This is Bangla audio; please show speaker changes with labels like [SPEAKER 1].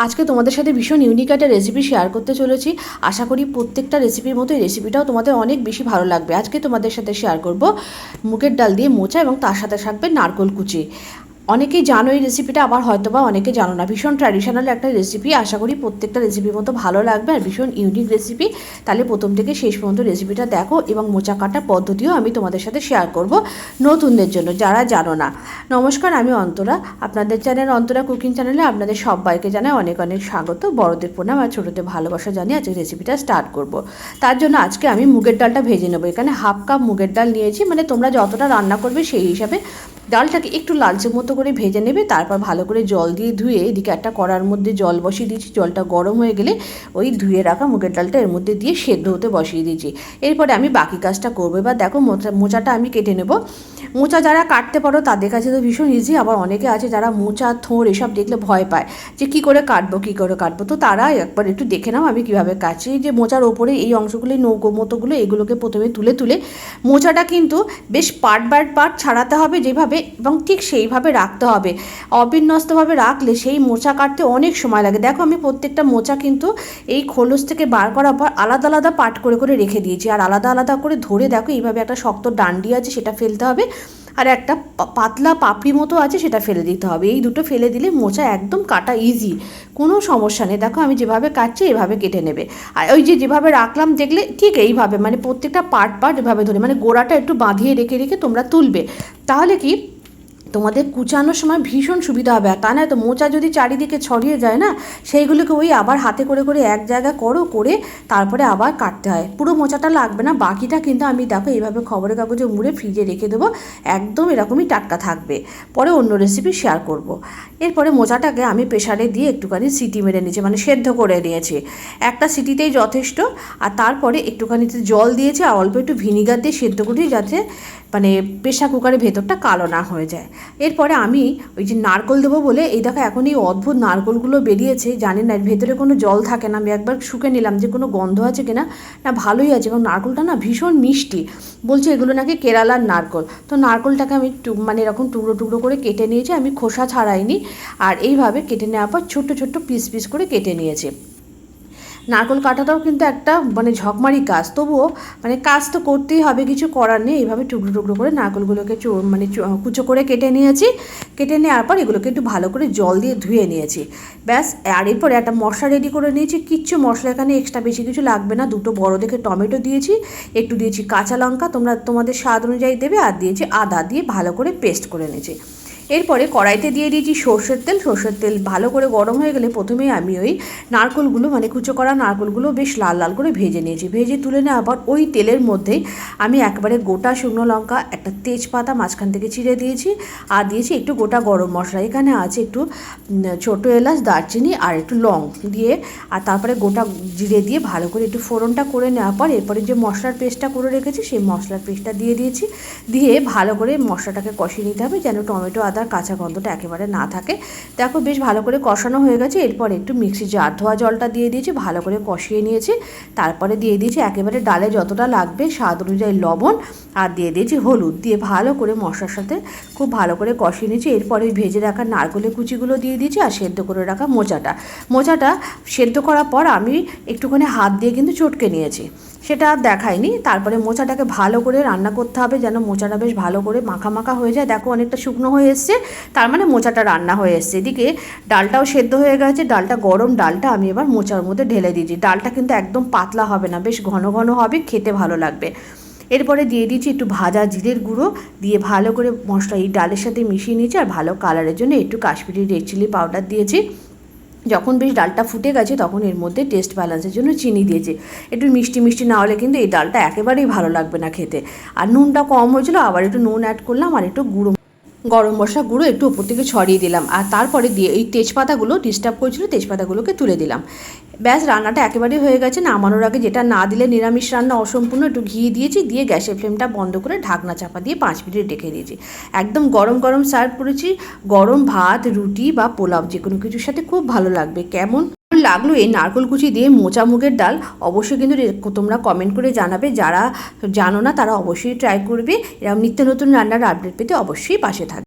[SPEAKER 1] আজকে তোমাদের সাথে ভীষণ ইউনিক একটা রেসিপি শেয়ার করতে চলেছি। আশা করি প্রত্যেকটা রেসিপির মতো এই রেসিপিটাও তোমাদের অনেক বেশি ভালো লাগবে। আজকে তোমাদের সাথে শেয়ার করব মুগের ডাল দিয়ে মোচা এবং তার সাথে থাকবে নারকেল কুচি। অনেকেই জানো এই রেসিপিটা, আবার হয়তো বা অনেকে জানো না। ভীষণ ট্র্যাডিশনাল একটা রেসিপি, আশা করি প্রত্যেকটা রেসিপির মতো ভালো লাগবে আর ভীষণ ইউনিক রেসিপি। তাহলে প্রথম থেকে শেষ পর্যন্ত রেসিপিটা দেখো এবং মোচা কাটার পদ্ধতিও আমি তোমাদের সাথে শেয়ার করব নতুনদের জন্য, যারা জানো না। নমস্কার, আমি অন্তরা, আপনাদের চ্যানেল অন্তরা কুকিং চ্যানেলে আপনাদের সবাইকে জানাই অনেক অনেক স্বাগত। বড়দের প্রণাম আর ছোটোদের ভালোবাসা জানিয়ে আজকে রেসিপিটা স্টার্ট করব। তার জন্য আজকে আমি মুগের ডালটা ভেজে নেবো। এখানে হাফ কাপ মুগের ডাল নিয়েছি, মানে তোমরা যতটা রান্না করবে সেই হিসাবে ডালটাকে একটু লালচে মতো করে ভেজে নেবে। তারপর ভালো করে জল দিয়ে ধুয়ে এদিকে একটা কড়ার মধ্যে জল বসিয়ে দিয়েছি। জলটা গরম হয়ে গেলে ওই ধুয়ে রাখা মুগের ডালটা এর মধ্যে দিয়ে সেদ্ধ হতে বসিয়ে দিয়েছি। এরপরে আমি বাকি কাজটা করবো। এবার দেখো মোচাটা আমি কেটে নেব। মোচা যারা কাটতে পারো তাদের কাছে তো ভীষণ ইজি, আবার অনেকে আছে যারা মোচা থোড় এসব দেখলে ভয় পায় যে কী করে কাটবো, তো তারা একবার একটু দেখে নাও আমি কীভাবে কাটছি। যে মোচার ওপরে এই অংশগুলো, নৌকো মতোগুলো, এগুলোকে প্রথমে তুলে মোচাটা কিন্তু বেশ পার্ট বাই পার্ট ছাড়াতে হবে যেভাবে, এবং ঠিক সেইভাবে রাখতে হবে। অবিন্যস্তভাবে রাখলে সেই মোচা কাটতে অনেক সময় লাগে। দেখো আমি প্রত্যেকটা মোচা কিন্তু এই খোলস থেকে বার করার পর আলাদা আলাদা পার্ট করে করে রেখে দিয়েছি, আর আলাদা আলাদা করে ধরে দেখো এইভাবে একটা শক্ত ডান্ডি আছে সেটা ফেলতে হবে, আর একটা পাতলা পাপড়ি মতো আছে সেটা ফেলে দিতে হবে। এই দুটো ফেলে দিলে মোচা একদম কাটা ইজি, কোনো সমস্যা নেই। দেখো আমি যেভাবে কাটছি এভাবে কেটে নেবে। আর ওই যেভাবে রাখলাম দেখলে ঠিক এইভাবে, মানে প্রত্যেকটা পার্ট এভাবে ধরে, মানে গোড়াটা একটু বাঁধিয়ে রেখে রেখে তোমরা তুলবে, তাহলে কি তোমাদের কুচানোর সময় ভীষণ সুবিধা হবে। আর তা নয় তো মোচা যদি চারিদিকে ছড়িয়ে যায় না, সেইগুলোকে ওই আবার হাতে করে করে এক জায়গায় করে তারপরে আবার কাটতে হয়। পুরো মোচাটা লাগবে না, বাকিটা কিন্তু আমি দেখো এইভাবে খবরের কাগজে মুড়ে ফ্রিজে রেখে দেবো, একদম এরকমই টাটকা থাকবে। পরে অন্য রেসিপি শেয়ার করব। এরপরে মোচাটাকে আমি প্রেশারে দিয়ে একটুখানি সিটি মেরে নিয়েছি, মানে সেদ্ধ করে নিয়েছি। একটা সিটিতেই যথেষ্ট। আর তারপরে একটুখানি জল দিয়েছি আর অল্প একটু ভিনিগার দিয়ে সেদ্ধ করি, যাতে মানে প্রেশার কুকারের ভেতরটা কালো না হয়ে যায়। এরপরে আমি ওই যে নারকেল দেবো বলে, এই দেখো এখন এই অদ্ভুত নারকেলগুলো বেরিয়েছে, জানি না এর ভেতরে কোনো জল থাকে না। আমি একবার শুকে নিলাম যে কোনো গন্ধ আছে কিনা, না ভালোই আছে, এবং নারকেলটা না ভীষণ মিষ্টি। বলছে এগুলো নাকি কেরালার নারকেল। তো নারকেলটাকে আমি মানে এরকম টুকরো টুকরো করে কেটে নিয়েছি, আমি খোসা ছাড়াইনি। আর এইভাবে কেটে নেওয়ার পর ছোট্ট ছোট্ট পিস পিস করে কেটে নিয়েছি। নারকেল কাটাটাও কিন্তু একটা মানে ঝকমারি কাজ, তবুও মানে কাজ তো করতেই হবে, কিছু করার নেই। এইভাবে টুকরো টুকরো করে নারকেলগুলোকে মানে কুচো করে কেটে নিয়েছি। কেটে নেওয়ার পর এগুলোকে একটু ভালো করে জল দিয়ে ধুয়ে নিয়েছি, ব্যাস। আর এরপরে একটা মশলা রেডি করে নিয়েছি। কিচ্ছু মশলা এখানে এক্সট্রা বেশি কিছু লাগবে না। দুটো বড় দেখে টমেটো দিয়েছি, একটু দিয়েছি কাঁচা লঙ্কা, তোমরা তোমাদের স্বাদ অনুযায়ী দেবে, আর দিয়েছি আদা, দিয়ে ভালো করে পেস্ট করে নিয়েছি। এরপরে কড়াইতে দিয়ে দিয়েছি সর্ষের তেল ভালো করে গরম হয়ে গেলে প্রথমেই আমি ওই নারকেলগুলো, মানে কুচো করা নারকেলগুলো বেশ লাল লাল করে ভেজে নিয়েছি। ভেজে তুলে নেওয়ার পর ওই তেলের মধ্যেই আমি একবারে গোটা শুকনো লঙ্কা, একটা তেজপাতা মাঝখান থেকে চিড়ে দিয়েছি, আর দিয়েছি একটু গোটা গরম মশলা। এখানে আছে একটু ছোটো এলাচ, দারচিনি আর একটু লং দিয়ে, আর তারপরে গোটা জিরে দিয়ে ভালো করে একটু ফোড়নটা করে নেওয়ার পর এরপরে যে মশলার পেস্টটা করে রেখেছি সেই মশলার পেস্টটা দিয়ে দিয়েছি। দিয়ে ভালো করে মশলাটাকে কষিয়ে নিতে হবে, যেন টমেটো আদার কাঁচা গন্ধটা একেবারে না থাকে। দেখো বেশ ভালো করে কষানো হয়ে গেছে। এরপর একটু মিক্সি জার ধোয়া জলটা দিয়ে দিয়েছি, ভালো করে কষিয়ে নিয়েছি। তারপরে দিয়ে দিয়েছি একেবারে ডালে যতটা লাগবে স্বাদ অনুযায়ী লবণ, আর দিয়ে দিয়েছি হলুদ, দিয়ে ভালো করে মশলার সাথে খুব ভালো করে কষিয়ে নিয়েছি। এরপরে ভেজে রাখা নারকেলের কুচিগুলো দিয়ে দিয়েছি, আর সেদ্ধ করে রাখা মোচাটা সেদ্ধ করার পর আমি একটুখানি হাত দিয়ে কিন্তু চটকে নিয়েছি, সেটা আর দেখাইনি। তারপরে মোচাটাকে ভালো করে রান্না করতে হবে, যেন মোচাটা বেশ ভালো করে মাখা মাখা হয়ে যায়। দেখো অনেকটা শুকনো হয়ে এসছে, তার মানে মোচাটা রান্না হয়ে এসছে। এদিকে ডালটাও সেদ্ধ হয়ে গেছে, ডালটা গরম, ডালটা আমি এবার মোচার মধ্যে ঢেলে দিয়েছি। ডালটা কিন্তু একদম পাতলা হবে না, বেশ ঘন ঘন হবে, খেতে ভালো লাগবে। এরপরে দিয়ে দিয়েছি একটু ভাজা জিরের গুঁড়ো, দিয়ে ভালো করে মশলা এই ডালের সাথে মিশিয়ে নিয়েছি। আর ভালো কালারের জন্য একটু কাশ্মীরি রেড চিলি পাউডার দিয়েছি। যখন বেশ ডালটা ফুটে গেছে তখন এর মধ্যে টেস্ট ব্যালেন্সের জন্য চিনি দিয়েছি। একটু মিষ্টি মিষ্টি না হলে কিন্তু এই ডালটা একেবারেই ভালো লাগবে না খেতে। আর নুনটা কম হয়েছিল, আবার একটু নুন অ্যাড করলাম, আর একটু গরম মশলা গুঁড়ো একটু উপর থেকে ছড়িয়ে দিলাম। আর তারপরে দিয়ে এই তেজপাতাগুলো ডিস্টার্ব করেছিল, তেজপাতাগুলোকে তুলে দিলাম। ব্যাস, রান্নাটা একেবারেই হয়ে গেছে। নামানোর আগে, যেটা না দিলে নিরামিষ রান্না অসম্পূর্ণ, একটু ঘি দিয়েছি, দিয়ে গ্যাসের ফ্লেমটা বন্ধ করে ঢাকনা চাপা দিয়ে 5 মিনিট রেখে দিয়েছি। একদম গরম গরম সার্ভ করেছি। গরম ভাত, রুটি বা পোলাও যে কোনো কিছুর সাথে খুব ভালো লাগবে। কেমন লাগলো এই নারকেল কুচি দিয়ে মোচা মুগের ডাল, অবশ্যই কিন্তু তোমরা কমেন্ট করে জানাবে। যারা জানো না তারা অবশ্যই ট্রাই করবে। এরকম নিত্য নতুন রান্নার আপডেট পেতে অবশ্যই পাশে থাকবে।